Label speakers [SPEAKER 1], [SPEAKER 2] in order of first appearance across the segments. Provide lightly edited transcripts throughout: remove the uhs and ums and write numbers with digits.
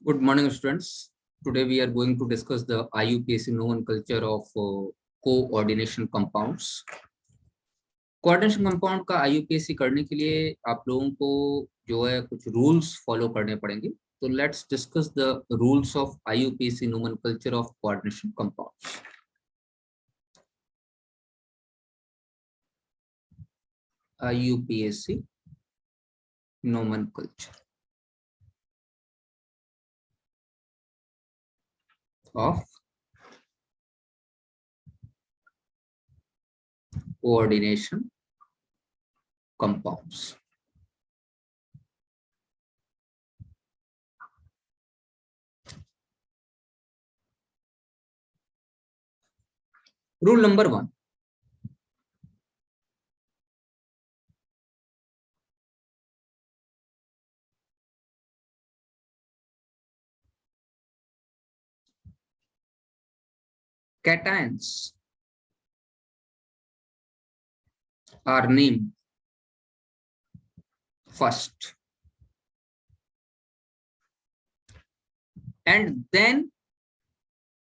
[SPEAKER 1] Good morning, students. Today we are going to discuss the IUPAC nomenclature of coordination compounds. Coordination compound का IUPAC करने के लिए आप लोगों को जो है कुछ रूल्स फॉलो करने पड़ेंगे. तो let's discuss the rules of IUPAC nomenclature of coordination compounds. IUPAC nomenclature of coordination compounds. Rule number 1. Cations are named first and then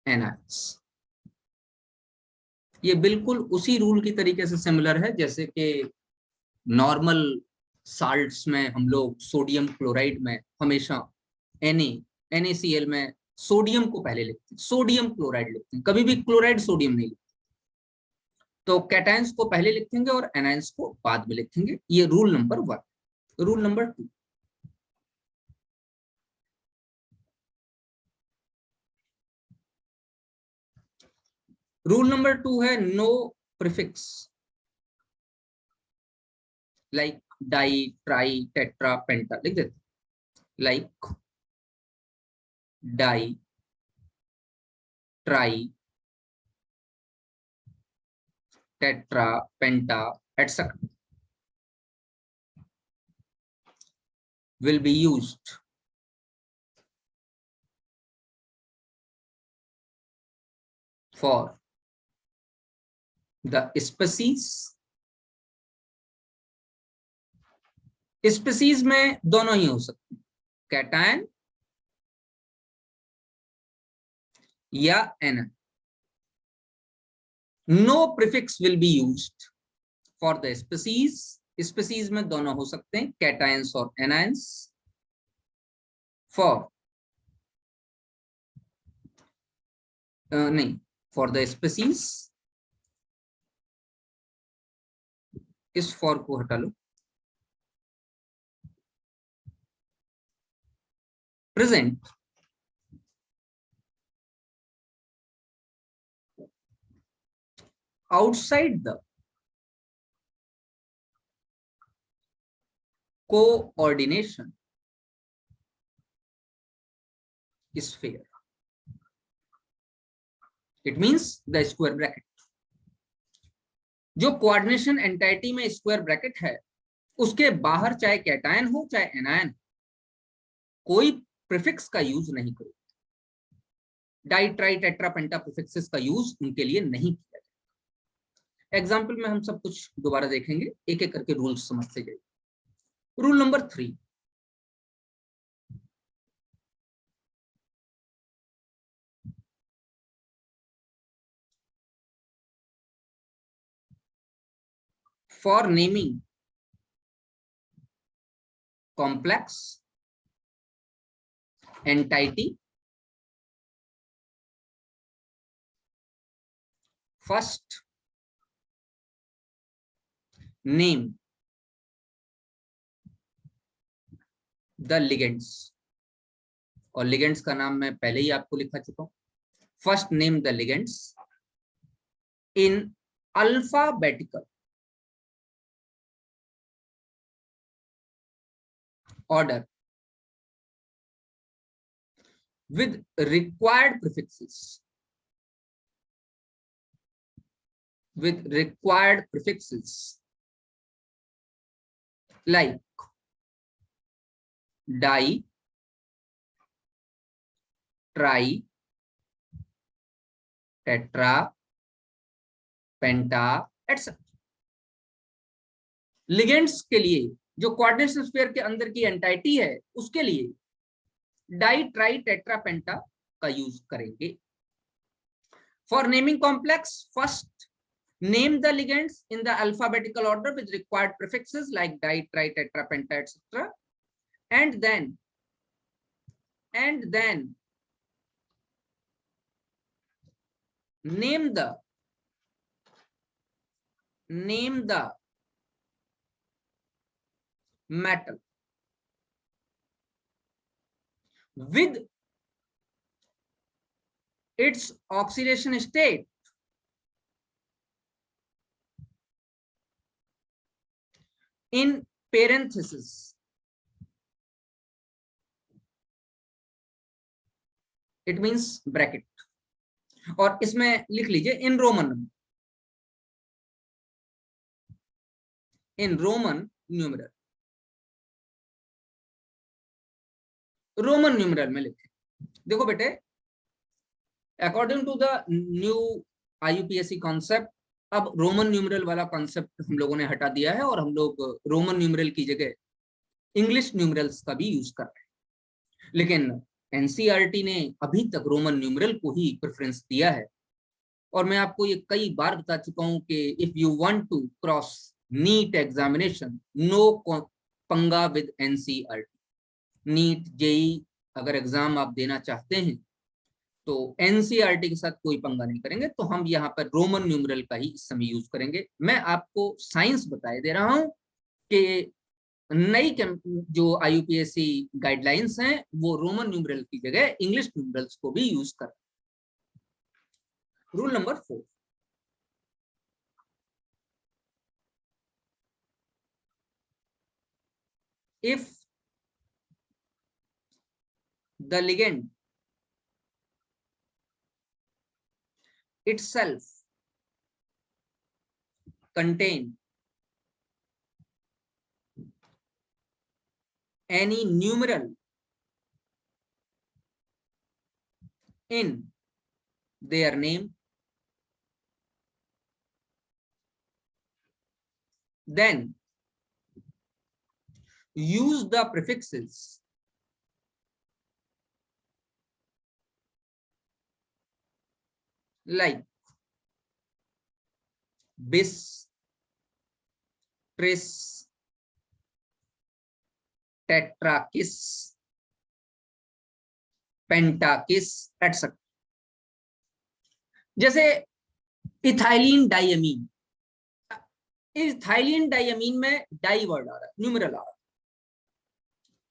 [SPEAKER 1] anions. ये बिल्कुल उसी रूल की तरीके से सिमिलर है जैसे कि नॉर्मल साल्ट्स में हम लोग सोडियम क्लोराइड में हमेशा NaCl में सोडियम को पहले लिखते हैं, सोडियम क्लोराइड लिखते हैं, कभी भी क्लोराइड सोडियम नहीं लिखते. तो कैटायंस को पहले लिखेंगे और एनायंस को बाद में लिखेंगे. ये rule number 1. Rule number 2. Rule number 2 है no prefix like di, tri, tetra, penta लिख देते. Like di, tri, tetra, penta, etc. will be used for the species. Species में दोनों ही हो सकते हैं, कैटायन या anion. No prefix will be used for the species. Species में दोनों हो सकते हैं, कैटायंस और एनायंस. फॉर नहीं, फॉर द स्पीसीज. इस फॉर को हटा लो. present outside the coordination sphere. It means the square bracket. जो कोऑर्डिनेशन एंटाइटी में स्क्वायर ब्रैकेट है उसके बाहर चाहे कैटायन हो चाहे एनायन, कोई प्रीफिक्स का यूज नहीं करो. डाई, ट्राई, टेट्रा, पेंटा प्रीफिक्सेस का यूज उनके लिए नहीं किया जाएगा. एग्जाम्पल में हम सब कुछ दोबारा देखेंगे, एक एक करके रूल्स समझते जाइए. Rule number 3. For naming complex entity, first name the ligands. और ligands का नाम मैं पहले ही आपको लिखा चुका हूं. First name the ligands in alphabetical order with required prefixes. With required prefixes like di, tri, tetra, penta, etc. Ligands के लिए जो कोऑर्डिनेशन स्फीयर के अंदर की एंटाइटी है उसके लिए डाई ट्राई टेट्रा पेंटा का यूज करेंगे। For naming complex, first name the ligands in the alphabetical order with required prefixes like di, tri, tetra, penta, etc. And then name the metal with its oxidation state in parenthesis, it means bracket, और इसमें लिख लीजिए in Roman numeral, Roman numeral में लिखे। देखो बेटे, according to the new IUPAC concept, अब Roman numeral वाला कॉन्सेप्ट हम लोगों ने हटा दिया है और हम लोग रोमन न्यूमरल की जगह इंग्लिश न्यूमरल्स का भी यूज कर रहे हैं। लेकिन NCERT ने अभी तक रोमन न्यूमरल को ही प्रेफरेंस दिया है, और मैं आपको ये कई बार बता चुका हूं कि if you want to cross NEET examination, no पंगा विद NCERT। नीट जेई अगर एग्जाम आप देना चाहते हैं तो NCERT के साथ कोई पंगा नहीं करेंगे, तो हम यहाँ पर रोमन न्यूमरल का ही इस समय यूज करेंगे। मैं आपको साइंस बताए दे रहा हूं कि नई जो IUPAC गाइडलाइंस हैं वो रोमन न्यूमरल की जगह इंग्लिश न्यूमरल्स को भी यूज कर। Rule number 4, if the ligand itself contain any numeral in their name, then use the prefixes like bis, tris, tetrakis, pentakis, etc. जैसे इथाइलिन डायमीन, इथाइलिन डायमीन में die word आ रहा है, numeral आ रहा है,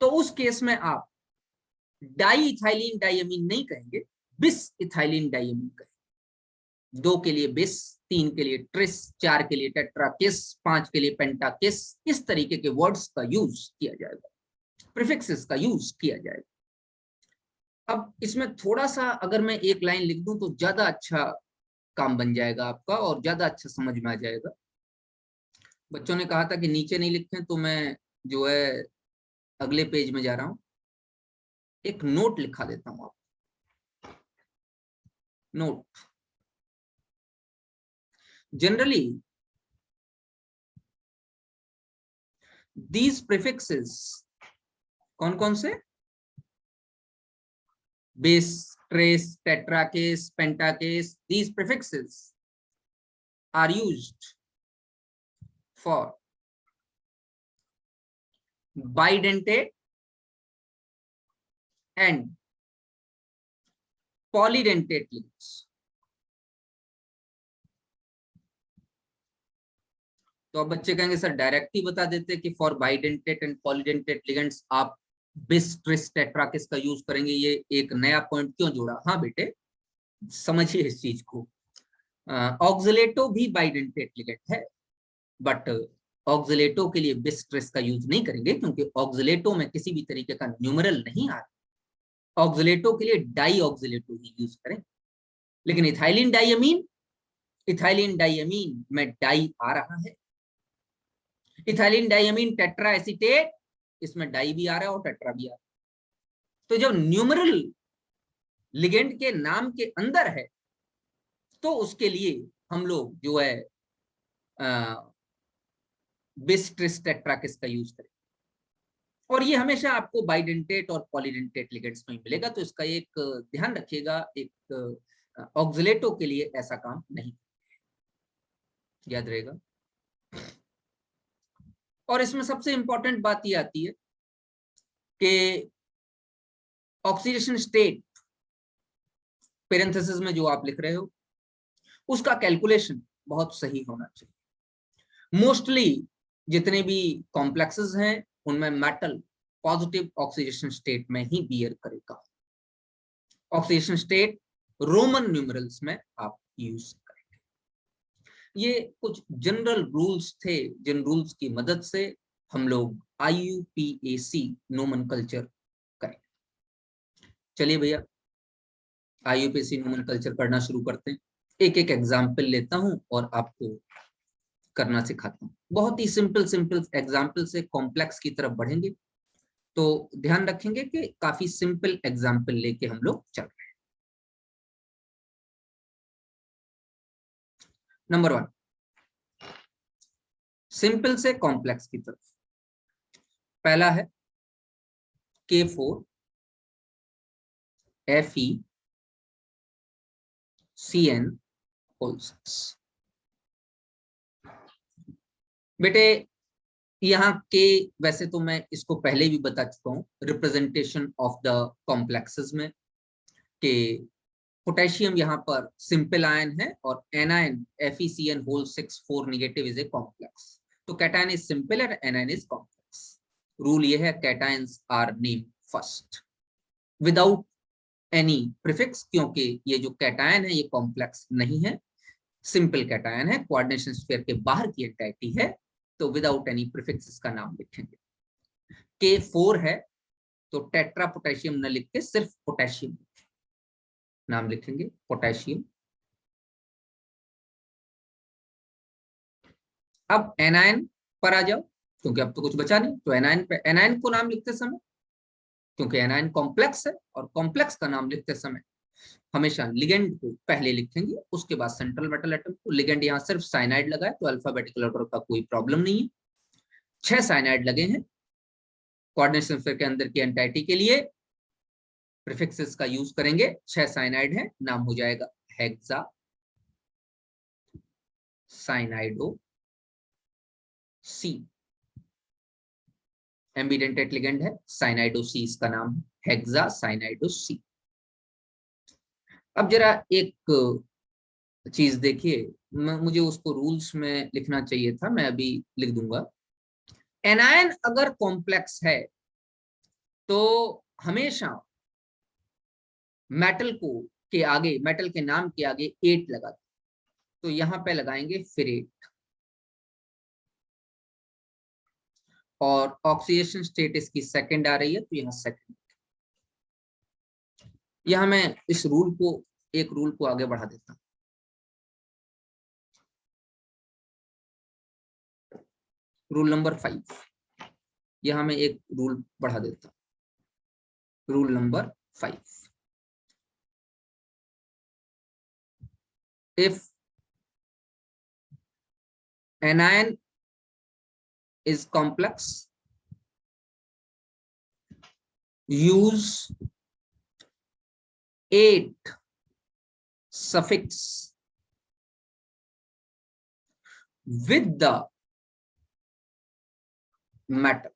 [SPEAKER 1] तो उस केस में आप डाई इथाइलिन डायमीन नहीं कहेंगे, बिस इथाइलिन डायमीन कहेंगे। 2 के लिए बिस, 3 के लिए ट्रिस, 4 के लिए टेट्राकिस, 5 के लिए पेंटाकिस, इस तरीके के वर्ड्स का यूज किया जाएगा, प्रीफिक्सेस का यूज किया जाएगा। अब इसमें थोड़ा सा अगर मैं एक लाइन लिख दूं तो ज्यादा अच्छा काम बन जाएगा आपका और ज्यादा अच्छा समझ में आ जाएगा। बच्चों ने कहा था कि नीचे नहीं लिखें, तो मैं जो है अगले पेज में जा रहा हूं, एक नोट लिखा देता हूं आपको। नोट, जनरली these prefixes, कौन कौन से, bis, tris, tetrakis, pentakis, these prefixes are used for bidentate and polydentate ligands। तो अब बच्चे कहेंगे सर डायरेक्ट ही बता देते कि for bidentate and polydentate ligands आप बिस, ट्रिस, टेट्राकिस का यूज करेंगे, ये एक नया पॉइंट क्यों जोड़ा? हाँ बेटे, समझिए इस चीज को। ऑक्सलेटो भी बाइडेंटेट लिगेंड है, बट ऑक्सलेटो के लिए बिस, ट्रिस का यूज नहीं करेंगे क्योंकि ऑक्सलेटो में किसी भी तरीके का न्यूमरल नहीं आ रहा। ऑक्सलेटो के लिए डाई ऑक्सलेटो ही यूज करें। लेकिन इथाइलिन डायमीन में डाई आ रहा है। इथाइलिन डायमीन टेट्रा एसीटेट, इसमें डाई भी आ रहा है और टेट्रा भी आ रहा है। तो जब न्यूमरल लिगेंड के नाम के अंदर है तो उसके लिए हम लोग जो है बिस, ट्रिस, टेट्राकिस का यूज करें। और ये हमेशा आपको बाइडेंटेट और पॉलीडेंटेट लिगेंड्स में मिलेगा, तो इसका एक ध्यान रखिएगा, एक ऑक्सिलेटो के लिए ऐसा काम नहीं, याद रहेगा। और इसमें सबसे इंपॉर्टेंट बात ये आती है कि ऑक्सीडेशन स्टेट पेरेंथेसिस में जो आप लिख रहे हो उसका कैलकुलेशन बहुत सही होना चाहिए। मोस्टली जितने भी कॉम्प्लेक्सेस हैं उनमें मेटल पॉजिटिव ऑक्सीडेशन स्टेट में ही बियर करेगा। ऑक्सीडेशन स्टेट रोमन न्यूमरल्स में आप यूज करेंगे। ये कुछ जनरल रूल्स थे जिन रूल्स की मदद से हम लोग IUPAC नोमेनकल्चर करें। चलिए भैया IUPAC नोमेनकल्चर करना शुरू करते हैं। एक एक एग्जाम्पल लेता हूं और आपको करना सिखाता हूं। बहुत ही सिंपल सिंपल एग्जाम्पल से कॉम्प्लेक्स की तरफ बढ़ेंगे, तो ध्यान रखेंगे कि काफी सिंपल एग्जाम्पल लेके हम लोग चल रहे हैं। नंबर 1, सिंपल से कॉम्प्लेक्स की तरफ। पहला है K4 FeCN होल 6। बेटे यहाँ के वैसे तो मैं इसको पहले भी बता चुका हूँ रिप्रेजेंटेशन ऑफ द कॉम्प्लेक्सेस में, कि पोटेशियम यहाँ पर सिंपल आयन है और anion FeCN whole 6 4 negative is a complex. तो कैटायन इज सिंपल और एनायन इज कॉम्प्लेक्स। रूल ये है cations are name first without any prefix, क्योंकि ये जो कैटायन है ये कॉम्प्लेक्स नहीं है, सिंपल कैटायन है, कोऑर्डिनेशन स्फीयर के बाहर की एंटाइटी है, तो विदाउट एनी प्रीफिक्स इसका नाम लिखेंगे। K4 है तो टेट्रा पोटेशियम न लिख के सिर्फ पोटेशियम नाम लिखेंगे, पोटेशियम। अब एनायन पर आ जाओ, क्योंकि अब तो कुछ बचा नहीं, तो एनायन पे एनायन को नाम लिखते समय, क्योंकि एनायन कॉम्प्लेक्स है और कॉम्प्लेक्स का नाम लिखते समय हमेशा लिगेंड को पहले लिखेंगे, उसके बाद सेंट्रल मेटल एटम को। लिगेंड यहाँ सिर्फ साइनाइड लगा है तो अल्फाबेटिकल ऑर्डर का कोई प्रॉब्लम नहीं है। 6 साइनाइड लगे हैं कोऑर्डिनेशन स्फीयर के अंदर की एंटाइटी के लिए, प्रीफिक्सेस का यूज करेंगे। 6 साइनाइड है, नाम हो जाएगा हेक्सा साइनाइडो सी। एम्बिडेंटेट लिगेंड है, साइनाइडो सी इसका नाम है, हेक्सा साइनाइडो सी। अब जरा एक चीज देखिए, मुझे उसको रूल्स में लिखना चाहिए था, मैं अभी लिख दूंगा। एनायन अगर कॉम्प्लेक्स है तो हमेशा मेटल को के आगे, मेटल के नाम के आगे 8 लगा, तो यहां पे लगाएंगे फेरेट। और ऑक्सीडेशन स्टेट इसकी सेकंड आ रही है तो यहाँ सेकंड। यहां मैं इस रूल को, एक रूल को आगे बढ़ा देता हूं। रूल नंबर 5, यहां मैं एक रूल बढ़ा देता हूं। Rule number 5, if anion is complex, use 8 suffix with the metal।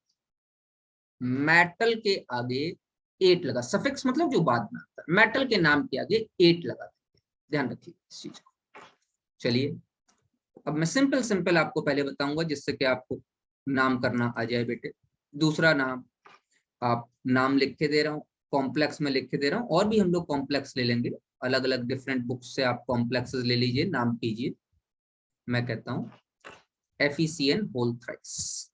[SPEAKER 1] Metal के आगे 8 लगा, सफिक्स मतलब जो बाद में आता है, मेटल के नाम के आगे 8 लगा, ध्यान रखिए इस चीज को। चलिए अब मैं सिंपल सिंपल आपको पहले बताऊंगा जिससे कि आपको नाम करना आ जाए। बेटे दूसरा नाम, आप नाम लिख के दे रहा हूँ, कॉम्प्लेक्स में लिख के दे रहा हूँ, और भी हम लोग कॉम्प्लेक्स ले लेंगे, अलग अलग डिफरेंट बुक्स से आप कॉम्प्लेक्सेस ले लीजिए, नाम कीजिए। मैं कहता हूँ FeCN whole thrice,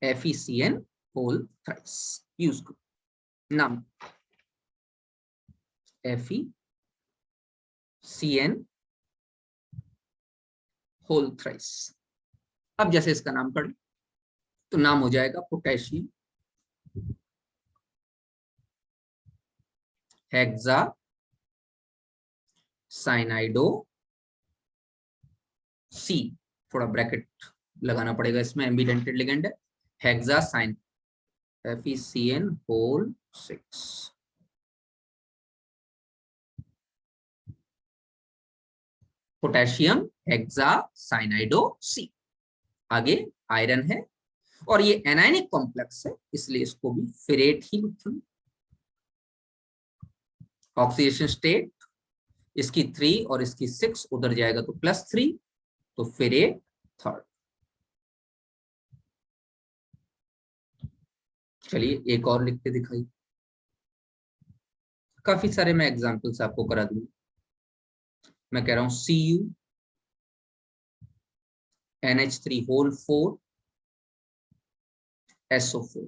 [SPEAKER 1] FeCN whole thrice use करो नाम, FeCN होल थ्राइस। अब जैसे इसका नाम पढ़े तो नाम हो जाएगा पोटेशियम हेक्सा साइनाइडो सी, थोड़ा ब्रैकेट लगाना पड़ेगा, इसमें एम्बिडेंटेड लिगेंड है, हेक्सासाइन FeCN होल 6। पोटेशियम हेक्सासाइनाइडो सी। आगे आयरन है और ये एनायनिक कॉम्प्लेक्स है, इसलिए इसको भी फेरेट ही लिखेंगे। ऑक्सीडेशन स्टेट इसकी 3 और इसकी 6, उधर जाएगा तो +3, तो फेरेट थर्ड। चलिए एक और लिख के दिखाइए। काफी सारे मैं एग्जांपल्स आपको करा दूंगा। मैं कह रहा हूं Cu NH3 होल 4 SO4।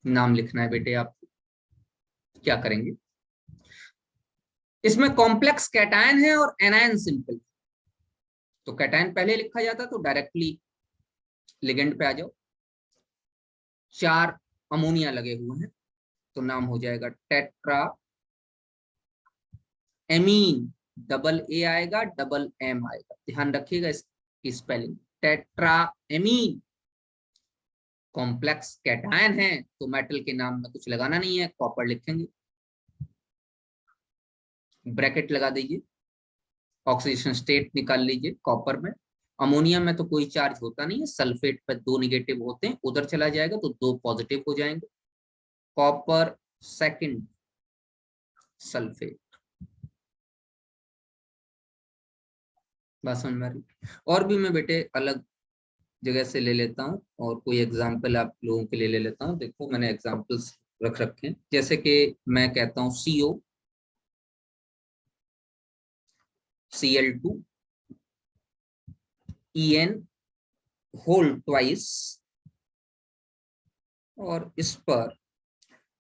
[SPEAKER 1] नाम लिखना है बेटे आपको। क्या करेंगे, इसमें कॉम्प्लेक्स कैटायन है और एनायन सिंपल। तो कैटायन पहले लिखा जाता तो डायरेक्टली लिगेंड पे आ जाओ। 4 अमोनिया लगे हुए हैं तो नाम हो जाएगा टेट्रा एमीन। डबल ए आएगा, डबल एम आएगा, ध्यान रखिएगा इसकी spelling. Tetra amine complex cation है तो मेटल के नाम में कुछ लगाना नहीं है, कॉपर लिखेंगे, ब्रैकेट लगा दीजिए। ऑक्सीडेशन स्टेट निकाल लीजिए कॉपर में। अमोनियम में तो कोई चार्ज होता नहीं है, सल्फेट पर 2 निगेटिव होते हैं, उधर चला जाएगा तो 2 पॉजिटिव हो जाएंगे। Copper second sulphate. बात समझ में आ रही? और भी मैं बेटे अलग जगह से ले लेता हूँ और कोई एग्जाम्पल आप लोगों के लिए ले लेता हूँ। देखो मैंने एग्जाम्पल्स रख रखे हैं, जैसे कि मैं कहता हूँ CO Cl2 En whole twice, और इस पर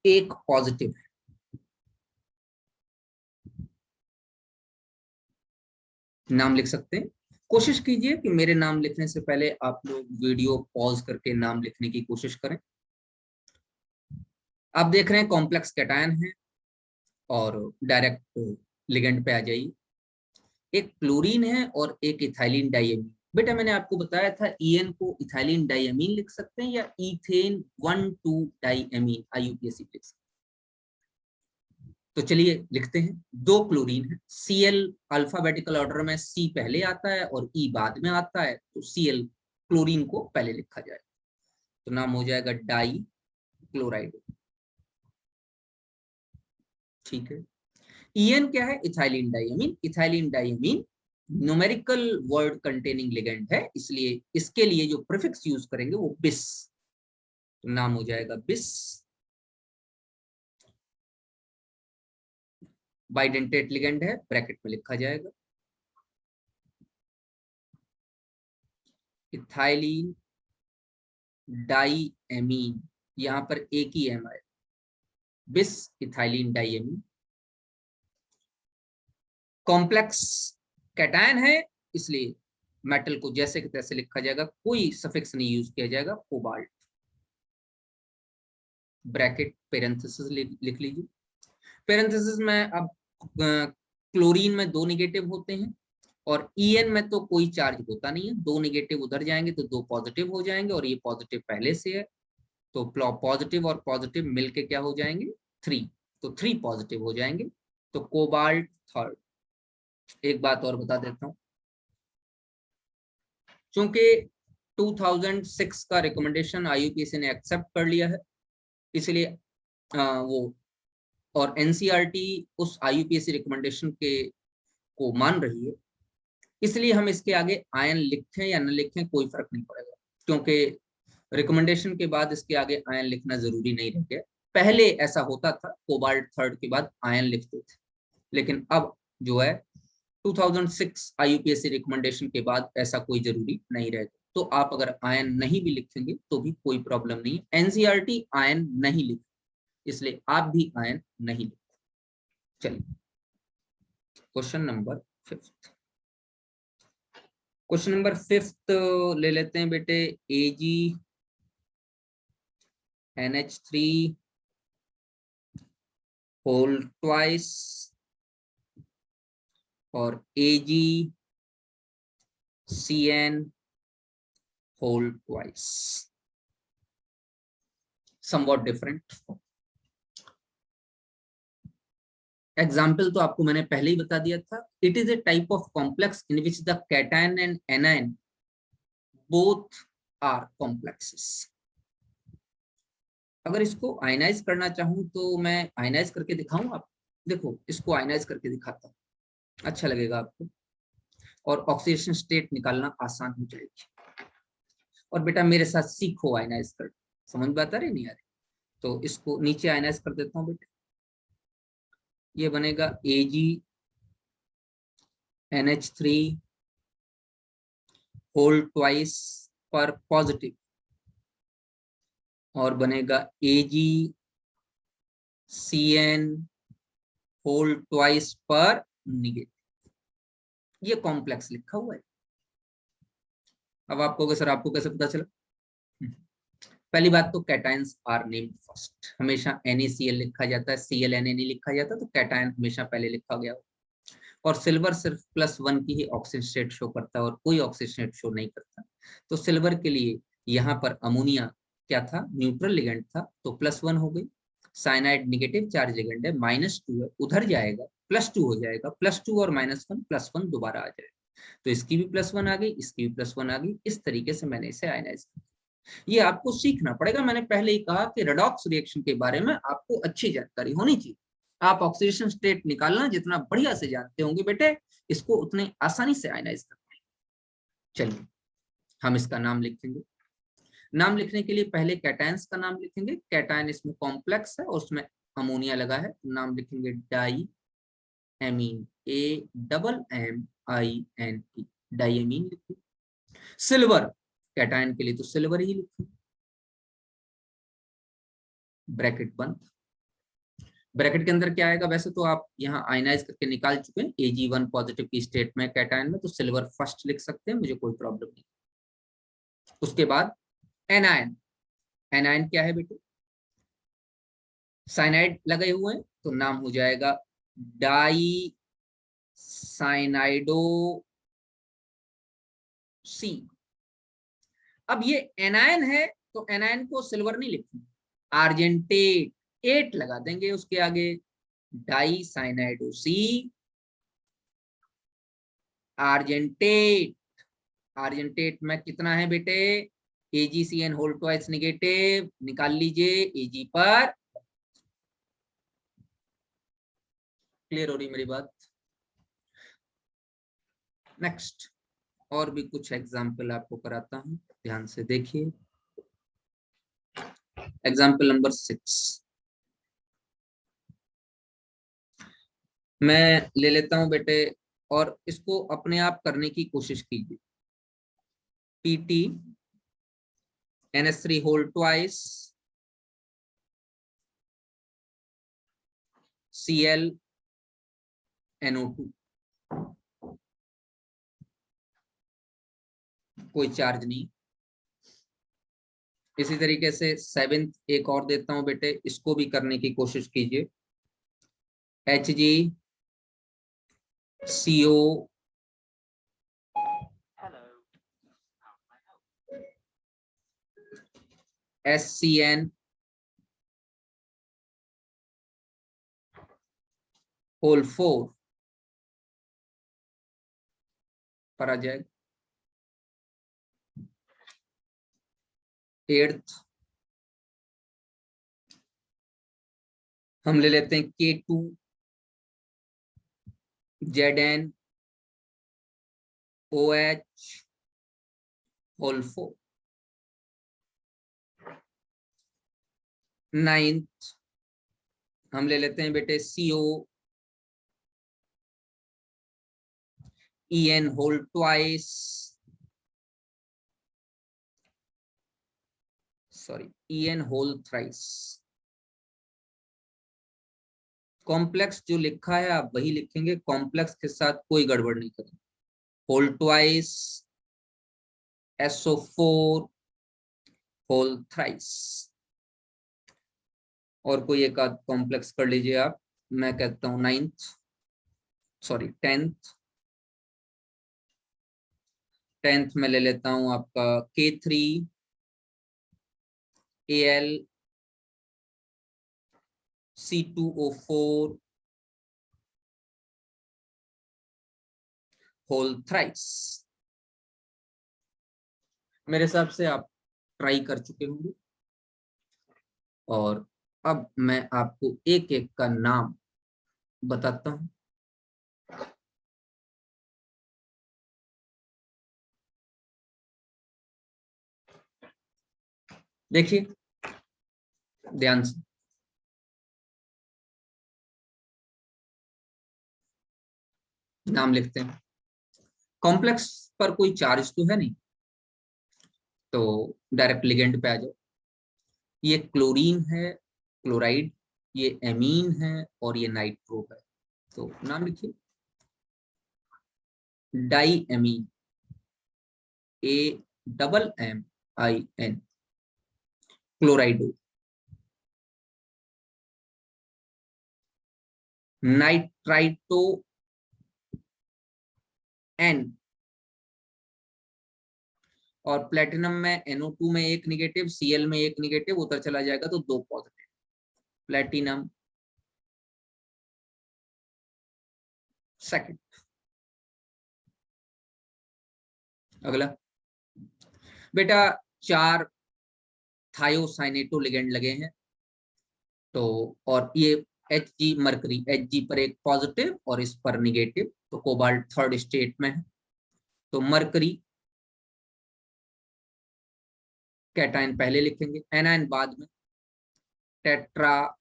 [SPEAKER 1] एक पॉजिटिव है। नाम लिख सकते हैं। कोशिश कीजिए कि मेरे नाम लिखने से पहले आप लोग वीडियो पॉज करके नाम लिखने की कोशिश करें। आप देख रहे हैं कॉम्प्लेक्स कैटायन है और डायरेक्ट लिगेंड पे आ जाइए। एक क्लोरीन है और एक इथाइलिन डाइएमीन। बेटा मैंने आपको बताया था EN को इथाइलिन डाइएमीन लिख सकते हैं या इथेन 1,2 डाइएमीन IUPAC लिख सकते हैं। तो चलिए लिखते हैं। 2 क्लोरीन है, Cl अल्फाबेटिकल ऑर्डर में C पहले आता है और E बाद में आता है, तो Cl क्लोरीन को पहले लिखा जाएगा, तो नाम हो जाएगा डाई क्लोराइड। ठीक है। En क्या है, ethylene diamine. Ethylene diamine numerical word containing ligand है, इसलिए इसके लिए जो प्रीफिक्स यूज करेंगे वो बिस, तो नाम हो जाएगा बिस। बाइडेंटेट लिगेंड है, ब्रैकेट में लिखा जाएगा इथाइलिन डाइएमीन, यहां पर एक ही एम आए, बिस इथाइलिन डाइएमीन। कॉम्प्लेक्स कैटायन है इसलिए मेटल को जैसे कि तैसे लिखा जाएगा, कोई सफिक्स नहीं यूज किया जाएगा, कोबाल्ट। ब्रैकेट पेरेंथेसिस लिख लीजिए। पेरेंथेसिस में अब क्लोरीन में 2 निगेटिव होते हैं और En में तो कोई चार्ज होता नहीं है, 2 निगेटिव उधर जाएंगे तो 2 पॉजिटिव हो जाएंगे, और ये पॉजिटिव पहले से है तो पॉजिटिव और पॉजिटिव मिलके क्या हो जाएंगे 3, तो 3 पॉजिटिव हो जाएंगे, तो कोबाल्ट थर्ड। एक बात और बता देता हूँ, चूंकि 2006 का रिकमेंडेशन IUPAC ने एक्सेप्ट कर लिया है, इसलिए वो और NCERT उस IUPAC रिकमेंडेशन के को मान रही है, इसलिए हम इसके आगे आयन लिखें या न लिखें कोई फर्क नहीं पड़ेगा, क्योंकि रिकमेंडेशन के बाद इसके आगे आयन लिखना जरूरी नहीं रह गया। पहले ऐसा होता था, कोबाल्ट थर्ड के बाद आयन लिखते थे, लेकिन अब जो है 2006 IUPAC रिकमेंडेशन के बाद ऐसा कोई जरूरी नहीं रहेगा। तो आप अगर आयन नहीं भी लिखेंगे तो भी कोई प्रॉब्लम नहीं है। NCERT आयन नहीं लिखे, इसलिए आप भी आयन नहीं लिखे। चलिए क्वेश्चन नंबर 5। क्वेश्चन नंबर 5 ले लेते हैं बेटे। AgNH3 होल ट्वाइस और AgCN whole twice, somewhat different. Example तो आपको मैंने पहले ही बता दिया था. It is a type of complex in which the cation and anion both are complexes. अगर इसको आयनाइज करना चाहूं तो मैं आयनाइज करके दिखाऊं. आप देखो, इसको आयनाइज करके दिखाता हूं, अच्छा लगेगा आपको, और ऑक्सीडेशन स्टेट निकालना आसान हो जाएगी. और बेटा मेरे साथ सीखो आयनाइज कर. समझ बात आ रही नहीं आ रही? तो इसको नीचे आयनाइज कर देता हूँ बेटा. ये बनेगा AgNH3 होल ट्वाइस पर पॉजिटिव, और बनेगा AgCN होल ट्वाइस पर निगेटिव. ये कॉम्प्लेक्स लिखा हुआ है. अब आप कहोगे सर आपको कैसे पता चला? पहली बात तो कैटायंस आर नेम्ड फर्स्ट. हमेशा NaCl लिखा जाता है, Cl Na नहीं लिखा जाता, तो कैटायन हमेशा पहले लिखा गया. और सिल्वर सिर्फ +1 की ही ऑक्सीजन स्टेट शो करता है और कोई ऑक्सीजन स्टेट शो नहीं करता. तो सिल्वर के लिए यहाँ पर अमोनिया क्या था? न्यूट्रल लिगेंड था, तो +1 हो गई. साइनाइड नेगेटिव चार्ज लिगेंड है, -2 है, उधर जाएगा +2 हो जाएगा. +2 और -1 +1 दोबारा आ जाएगा. तो इसकी भी +1 आ गई, इसकी भी +1 आ गई. इस तरीके से मैंने इसे आयनाइज किया. ये आपको सीखना पड़ेगा. मैंने पहले ही कहा कि रेडॉक्स रिएक्शन के बारे में आपको अच्छी जानकारी होनी चाहिए. आप ऑक्सीडेशन स्टेट निकालना जितना बढ़िया से जानते होंगे बेटे, इसको उतने आसानी से आयनाइज कर पाएंगे. चलिए हम इसका नाम लिखेंगे. नाम लिखने के लिए पहले कैटायंस का नाम लिखेंगे. कैटायन इसमें कॉम्प्लेक्स है और उसमें अमोनिया लगा है, नाम लिखेंगे di ammine. AMMINE, di ammine लिखेंगे. सिल्वर, कैटायन के लिए तो सिल्वर ही लिखेंगे. ब्रैकेट बंद. ब्रैकेट के अंदर क्या आएगा? वैसे तो आप यहाँ आयनाइज करके निकाल चुके हैं. Ag1 पॉजिटिव की स्टेट में कैटायन में, तो सिल्वर फर्स्ट लिख सकते हैं, मुझे कोई प्रॉब्लम नहीं. उसके बाद एनायन. एनायन क्या है बेटे? साइनाइड लगे हुए हैं, तो नाम हो जाएगा डाई साइनाइडो सी. अब ये एनायन है तो एनायन को सिल्वर नहीं लिखेंगे, आर्जेंटेट 8 लगा देंगे उसके आगे. डाई साइनाइडो सी आर्जेंटेट. आर्जेंटेट में कितना है बेटे? AgCN whole twice negative. निकाल लीजिए Ag पर. क्लियर हो रही मेरी बात? नेक्स्ट और भी कुछ एग्जाम्पल आपको कराता हूं, ध्यान से देखिए. एग्जाम्पल नंबर 6 मैं ले लेता हूं बेटे, और इसको अपने आप करने की कोशिश कीजिए. PT NH3 whole twice Cl NO2. कोई चार्ज नहीं. इसी तरीके से 7th एक और देता हूं बेटे, इसको भी करने की कोशिश कीजिए. HgCO SCN होल 4 पर आ जाएगा. 8th हम ले लेते हैं K2 ZN OH whole 4. 9th हम ले लेते हैं बेटे CO EN whole twice, sorry EN whole thrice. Complex जो लिखा है आप वही लिखेंगे, कॉम्प्लेक्स के साथ कोई गड़बड़ नहीं करेंगे. Whole twice SO4 whole thrice. और कोई एक आध कॉम्प्लेक्स कर लीजिए आप. मैं कहता हूं 10th 10th में ले लेता हूं आपका K3Al C2O4 होल थ्राइस। मेरे हिसाब से आप ट्राई कर चुके होंगे, और अब मैं आपको एक एक का नाम बताता हूं। देखिए ध्यान से, नाम लिखते हैं। कॉम्प्लेक्स पर कोई चार्ज तो है नहीं, तो डायरेक्ट लिगेंड पे आ जाओ। ये क्लोरीन है, क्लोराइड, ये एमीन है और ये नाइट्रो है। तो नाम लिखिए, die amine, AMMIN, क्लोराइडो। Nitrito N, और प्लेटिनम में NO2 में एक निगेटिव, Cl में एक निगेटिव, उधर चला जाएगा तो 2 पॉजिटिव, प्लेटिनम सेकंड। अगला बेटा, 4 थायोसाइनेटो लिगेंड लगे हैं, तो और ये Hg मरकरी, Hg पर एक पॉजिटिव और इस पर निगेटिव, तो कोबाल्ट थर्ड स्टेट में है, तो मरकरी कैटायन पहले लिखेंगे, एनायन बाद में। टेट्रा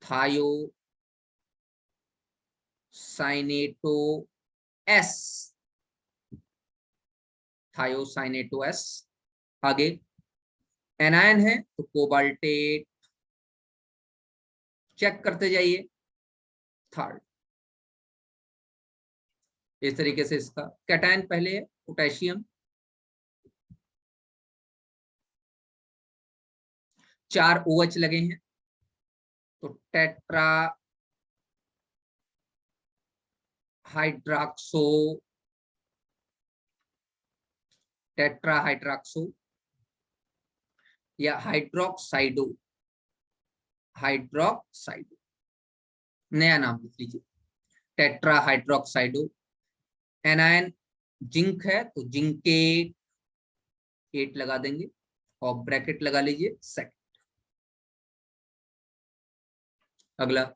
[SPEAKER 1] थायो साइनेटो एस, थायोसाइनेटो एस। आगे एनायन है तो कोबाल्टेट, चेक करते जाइए, थर्ड। इस तरीके से इसका कैटायन पहले है, पोटेशियम, 4 OH लगे हैं, तो टेट्रा हाइड्रोक्सो, टेट्रा हाइड्रोक्सो या हाइड्रोक्साइडो, हाइड्रोक्साइडो, नया नाम लिख लीजिए, टेट्रा हाइड्रोक्साइडो। एनायन जिंक है तो जिंकेट, 8 लगा देंगे और ब्रैकेट लगा लीजिए सेकंड। अगला,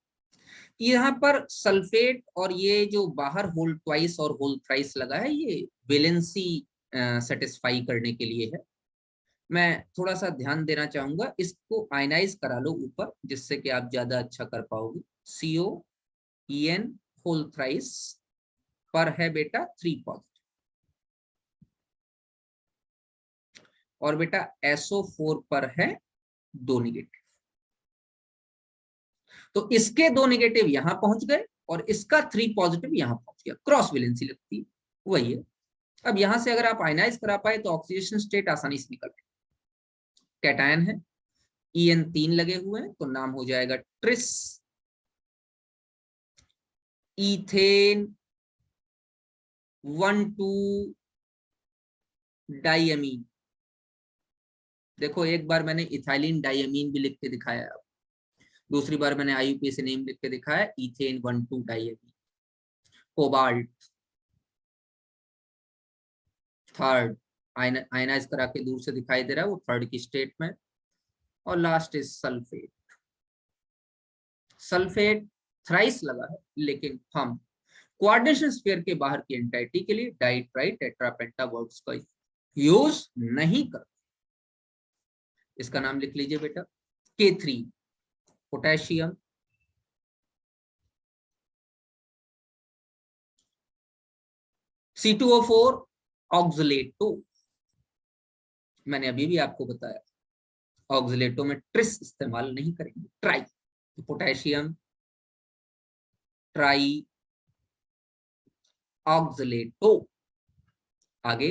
[SPEAKER 1] यहाँ पर सल्फेट और ये जो बाहर होल ट्वाइस और होल थ्राइस लगा है, ये वैलेंसी सेटिस्फाई करने के लिए है। मैं थोड़ा सा ध्यान देना चाहूंगा, इसको आयनाइज करा लो ऊपर, जिससे कि आप ज्यादा अच्छा कर पाओगे। COEN होल थ्राइस पर है बेटा 3 पॉजिटिव, और बेटा SO4 पर है 2 निगेटिव। तो इसके 2 निगेटिव यहां पहुंच गए और इसका 3 पॉजिटिव यहां पहुंच गया, क्रॉस वैलेंसी लगती है, वही है। अब यहां से अगर आप आयनाइज करा पाए तो ऑक्सीडेशन स्टेट आसानी से निकल जाए। कैटायन है, EN 3 लगे हुए हैं, तो नाम हो जाएगा ट्रिस, इथेन 1,2 डाइअमीन। देखो एक बार मैंने इथाइलिन डाइअमीन भी लिख के दिखाया, दूसरी बार मैंने IUPAC नेम लिख के दिखाया, इथेन 1,2 डाइअमीन। कोबाल्ट थर्ड, आयनाइज करा के दूर से दिखाई दे रहा है, वो थर्ड की स्टेट में। और last is sulphate. Sulphate thrice लगा है, लेकिन हम कोऑर्डिनेशन स्फीयर के बाहर की एंटाइटी के लिए डाई ट्राई टेट्रा पेंटा वर्ड्स का यूज नहीं करते। इसका नाम लिख लीजिए बेटा, K3 पोटेशियम, C2O4 ऑक्सलेटो, मैंने अभी भी आपको बताया ऑक्सलेटो में ट्रिस इस्तेमाल नहीं करेंगे, ट्राई, तो पोटेशियम ट्राई ऑक्सलेटो। आगे,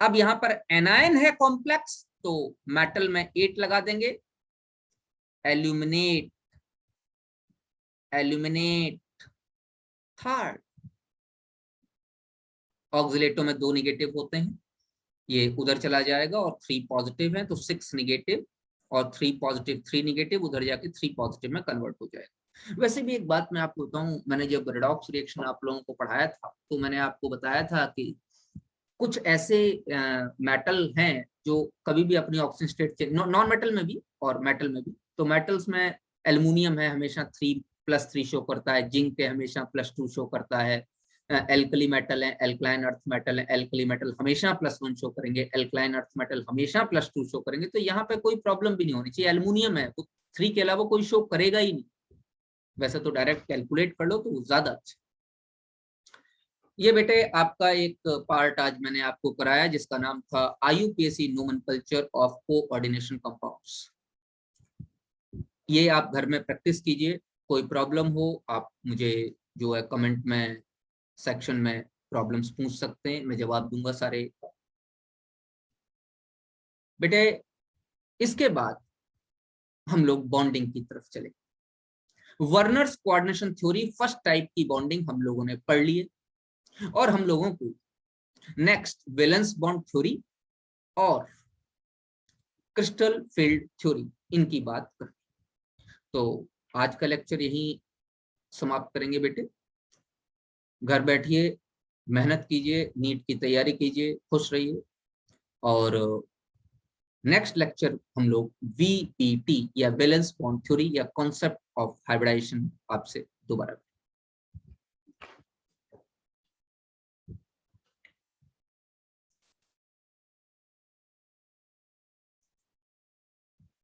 [SPEAKER 1] अब यहां पर एनायन है कॉम्प्लेक्स, तो मेटल में 8 लगा देंगे, एल्यूमिनेट, एल्यूमिनेट थर्ड। ऑक्सीलेटो में 2 नेगेटिव होते हैं, ये उधर चला जाएगा और 3 पॉजिटिव है तो 6 नेगेटिव और 3 पॉजिटिव 3 नेगेटिव उधर जाके 3 पॉजिटिव में कन्वर्ट हो जाएगा। वैसे भी एक बात मैं आपको बताऊं, मैंने जब रेडॉक्स रिएक्शन आप लोगों को पढ़ाया था तो मैंने आपको बताया था कि कुछ ऐसे मेटल हैं जो कभी भी अपनी oxygen state change, non metal में भी और मेटल में भी, तो मेटल्स में एल्युमिनियम है हमेशा 3+3 शो करता है, जिंक है हमेशा +2 शो करता है, एल्कली मेटल है, एल्कलाइन अर्थ मेटल है, एल्कली मेटल हमेशा +1 शो करेंगे, एल्कलाइन अर्थ मेटल हमेशा +2 शो करेंगे, तो यहाँ पे कोई प्रॉब्लम भी नहीं होनी चाहिए। एल्युमिनियम है वो 3 के अलावा कोई शो करेगा ही नहीं, वैसे तो डायरेक्ट कैलकुलेट कर लो तो ज्यादा अच्छा। ये बेटे आपका एक पार्ट आज मैंने आपको कराया जिसका नाम था IUPAC nomenclature of coordination compounds. ये आप घर में प्रैक्टिस कीजिए, कोई प्रॉब्लम हो आप मुझे जो है कमेंट में सेक्शन में प्रॉब्लम्स पूछ सकते हैं, मैं जवाब दूंगा सारे। बेटे इसके बाद हम लोग बॉन्डिंग की तरफ चले। Werner's coordination theory first type की बॉन्डिंग हम लोगों ने पढ़ ली है और हम लोगों को नेक्स्ट वैलेंस बॉन्ड थ्योरी और क्रिस्टल फील्ड थ्योरी इनकी बात करें। तो आज का लेक्चर यहीं समाप्त करेंगे बेटे। घर बैठिए, मेहनत कीजिए, नीट की तैयारी कीजिए, खुश रहिए और नेक्स्ट लेक्चर हम लोग VBT या वैलेंस बॉन्ड थ्योरी या कॉन्सेप्ट ऑफ हाइब्रिडाइजेशन आपसे दोबारा